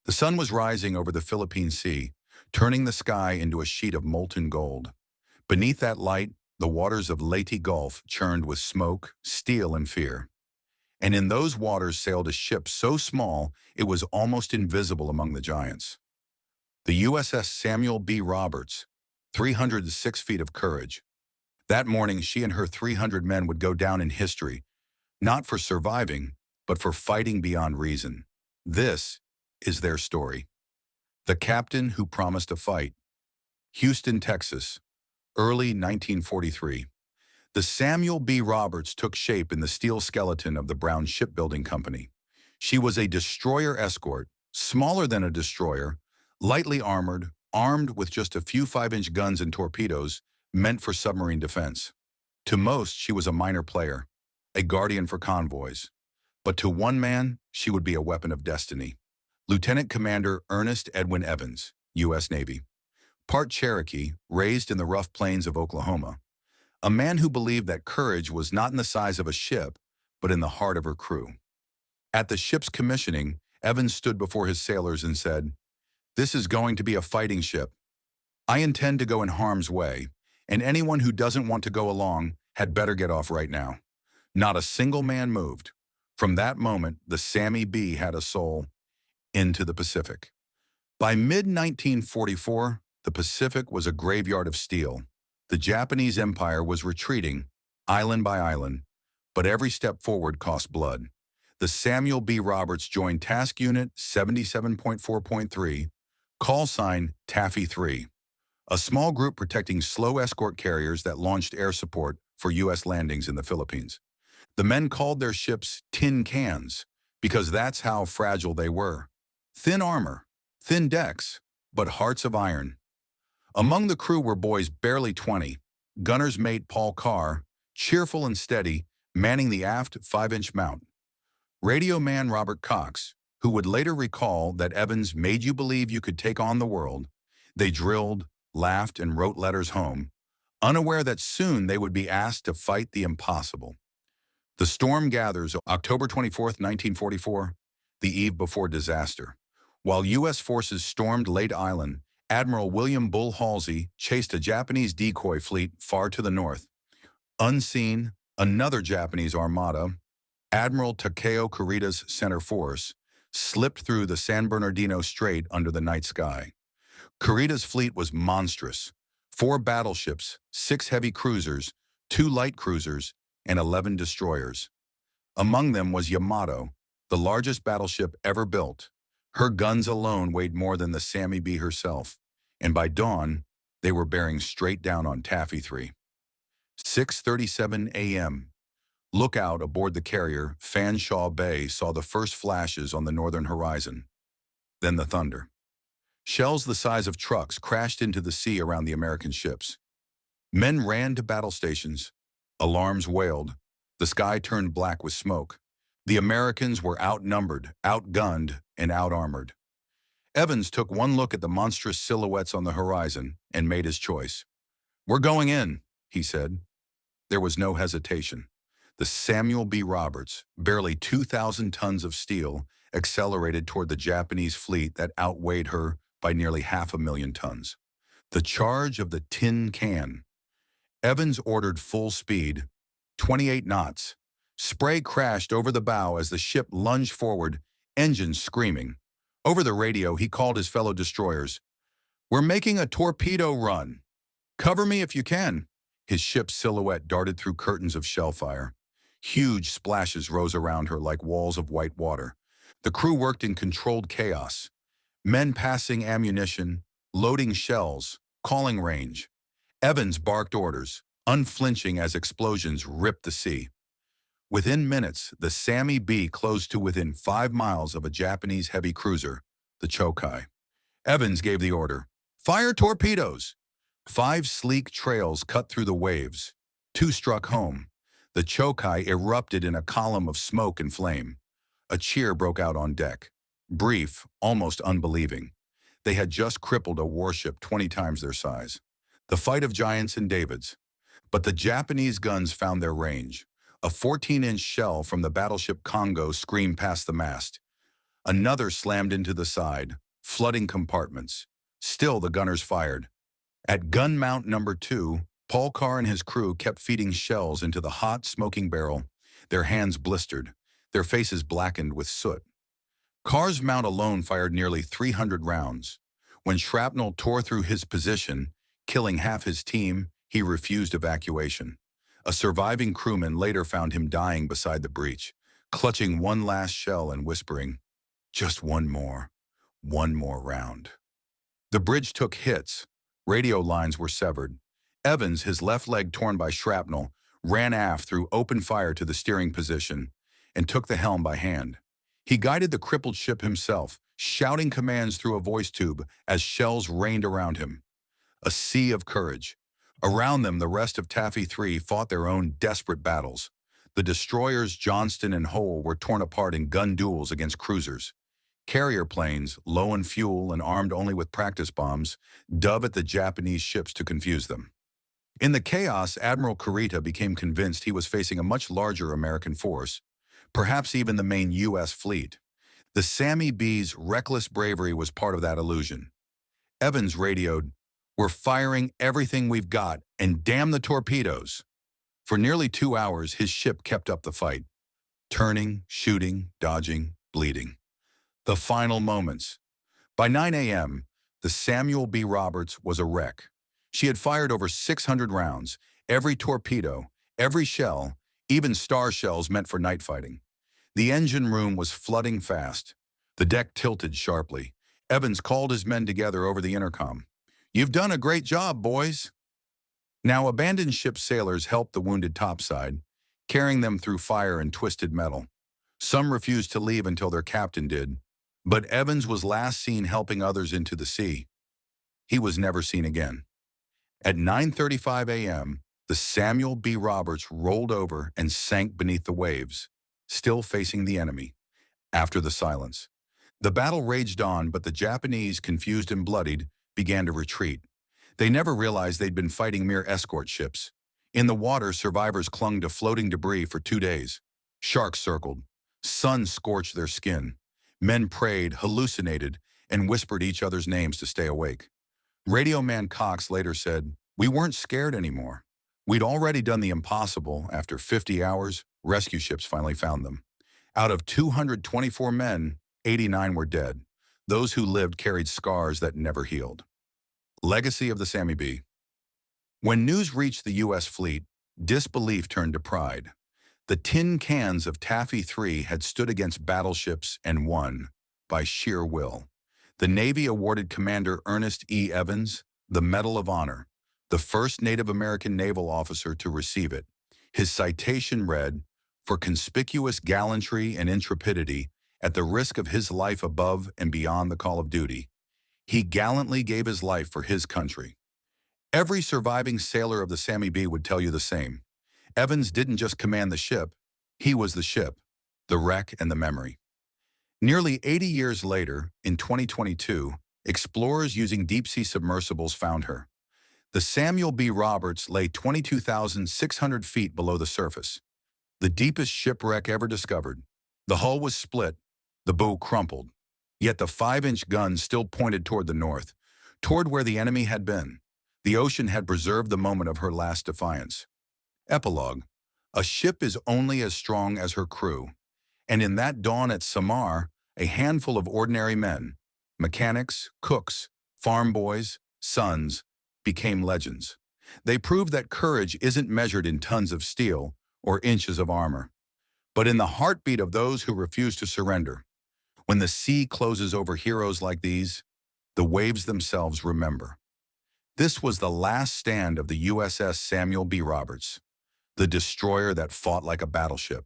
The sun was rising over the Philippine Sea, turning the sky into a sheet of molten gold. Beneath that light, the waters of Leyte Gulf churned with smoke, steel, and fear. And in those waters sailed a ship so small it was almost invisible among the giants. The USS Samuel B. Roberts, 306 feet of courage. That morning, she and her 300 men would go down in history, not for surviving, but for fighting beyond reason. This is their story. The Captain Who Promised a Fight. Houston, Texas, early 1943. The Samuel B. Roberts took shape in the steel skeleton of the Brown Shipbuilding Company. She was a destroyer escort, smaller than a destroyer, lightly armored, armed with just a few 5-inch guns and torpedoes meant for submarine defense. To most, she was a minor player, a guardian for convoys. But to one man, she would be a weapon of destiny. Lieutenant Commander Ernest Edwin Evans, U.S. Navy. Part Cherokee, raised in the rough plains of Oklahoma. A man who believed that courage was not in the size of a ship, but in the heart of her crew. At the ship's commissioning, Evans stood before his sailors and said, "This is going to be a fighting ship. I intend to go in harm's way, and anyone who doesn't want to go along had better get off right now." Not a single man moved. From that moment, the Sammy B had a soul into the Pacific. By mid-1944, the Pacific was a graveyard of steel. The Japanese Empire was retreating, island by island, but every step forward cost blood. The Samuel B. Roberts joined Task Unit 77.4.3, call sign Taffy 3, a small group protecting slow escort carriers that launched air support for U.S. landings in the Philippines. The men called their ships tin cans because that's how fragile they were. Thin armor, thin decks, but hearts of iron. Among the crew were boys barely 20, gunner's mate Paul Carr, cheerful and steady, manning the aft 5-inch mount. Radio man Robert Cox, who would later recall that Evans made you believe you could take on the world. They drilled, laughed, and wrote letters home, unaware that soon they would be asked to fight the impossible. The storm gathers October 24, 1944, the eve before disaster. While U.S. forces stormed Leyte Island, Admiral William Bull Halsey chased a Japanese decoy fleet far to the north. Unseen, another Japanese armada, Admiral Takeo Kurita's center force, slipped through the San Bernardino Strait under the night sky. Kurita's fleet was monstrous. 4 battleships, 6 heavy cruisers, 2 light cruisers, and 11 destroyers. Among them was Yamato, the largest battleship ever built. Her guns alone weighed more than the Sammy B herself, and by dawn, they were bearing straight down on Taffy 3. 6:37 a.m. Lookout aboard the carrier, Fanshawe Bay, saw the first flashes on the northern horizon. Then the thunder. Shells the size of trucks crashed into the sea around the American ships. Men ran to battle stations. Alarms wailed. The sky turned black with smoke. The Americans were outnumbered, outgunned, and outarmored. Evans took one look at the monstrous silhouettes on the horizon and made his choice. "We're going in," he said. There was no hesitation. The Samuel B. Roberts, barely 2,000 tons of steel, accelerated toward the Japanese fleet that outweighed her by nearly 500,000 tons. The charge of the tin can. Evans ordered full speed, 28 knots. Spray crashed over the bow as the ship lunged forward, engines screaming. Over the radio, he called his fellow destroyers. "We're making a torpedo run. Cover me if you can." His ship's silhouette darted through curtains of shell fire. Huge splashes rose around her like walls of white water. The crew worked in controlled chaos. Men passing ammunition, loading shells, calling range. Evans barked orders, unflinching as explosions ripped the sea. Within minutes, the Sammy B closed to within 5 miles of a Japanese heavy cruiser, the Cherokee. Evans gave the order, "Fire torpedoes!" 5 sleek trails cut through the waves. 2 struck home. The Cherokee erupted in a column of smoke and flame. A cheer broke out on deck. Brief, almost unbelieving. They had just crippled a warship 20 times their size. The fight of giants and Davids. But the Japanese guns found their range. A 14-inch shell from the battleship Congo screamed past the mast. Another slammed into the side, flooding compartments. Still, the gunners fired. At gun mount number 2, Paul Carr and his crew kept feeding shells into the hot, smoking barrel, their hands blistered, their faces blackened with soot. Carr's mount alone fired nearly 300 rounds. When shrapnel tore through his position, killing half his team, he refused evacuation. A surviving crewman later found him dying beside the breach, clutching one last shell and whispering, "Just one more round." The bridge took hits. Radio lines were severed. Evans, his left leg torn by shrapnel, ran aft through open fire to the steering position and took the helm by hand. He guided the crippled ship himself, shouting commands through a voice tube as shells rained around him. A sea of courage. Around them, the rest of Taffy 3 fought their own desperate battles. The destroyers Johnston and Hull were torn apart in gun duels against cruisers. Carrier planes, low on fuel and armed only with practice bombs, dove at the Japanese ships to confuse them. In the chaos, Admiral Kurita became convinced he was facing a much larger American force, perhaps even the main U.S. fleet. The Sammy B's reckless bravery was part of that illusion. Evans radioed, "We're firing everything we've got, and damn the torpedoes." For nearly 2 hours, his ship kept up the fight, turning, shooting, dodging, bleeding. The final moments. By 9 a.m., the Samuel B. Roberts was a wreck. She had fired over 600 rounds, every torpedo, every shell, even star shells meant for night fighting. The engine room was flooding fast. The deck tilted sharply. Evans called his men together over the intercom. "You've done a great job, boys." Now, abandoned ship sailors helped the wounded topside, carrying them through fire and twisted metal. Some refused to leave until their captain did, but Evans was last seen helping others into the sea. He was never seen again. At 9:35 a.m., the Samuel B. Roberts rolled over and sank beneath the waves, still facing the enemy. After the silence, the battle raged on, but the Japanese, confused and bloodied, began to retreat. They never realized they'd been fighting mere escort ships. In the water, survivors clung to floating debris for 2 days. Sharks circled. Sun scorched their skin. Men prayed, hallucinated, and whispered each other's names to stay awake. Radio man Cox later said, "We weren't scared anymore. We'd already done the impossible. After 50 hours, rescue ships finally found them. Out of 224 men, 89 were dead. Those who lived carried scars that never healed." Legacy of the Sammy B. When news reached the U.S. fleet, disbelief turned to pride. The tin cans of Taffy 3 had stood against battleships and won, by sheer will. The Navy awarded Commander Ernest E. Evans the Medal of Honor, the first Native American naval officer to receive it. His citation read, "For conspicuous gallantry and intrepidity, at the risk of his life above and beyond the call of duty, he gallantly gave his life for his country." Every surviving sailor of the Sammy B would tell you the same. Evans didn't just command the ship, he was the ship, the wreck and the memory. Nearly 80 years later, in 2022, explorers using deep-sea submersibles found her. The Samuel B. Roberts lay 22,600 feet below the surface, the deepest shipwreck ever discovered. The hull was split, the bow crumpled, yet the 5-inch gun still pointed toward the north, toward where the enemy had been. The ocean had preserved the moment of her last defiance. Epilogue. A ship is only as strong as her crew, and in that dawn at Samar, a handful of ordinary men, mechanics, cooks, farm boys, sons, became legends. They proved that courage isn't measured in tons of steel or inches of armor, but in the heartbeat of those who refuse to surrender. When the sea closes over heroes like these, the waves themselves remember. This was the last stand of the USS Samuel B. Roberts, the destroyer that fought like a battleship.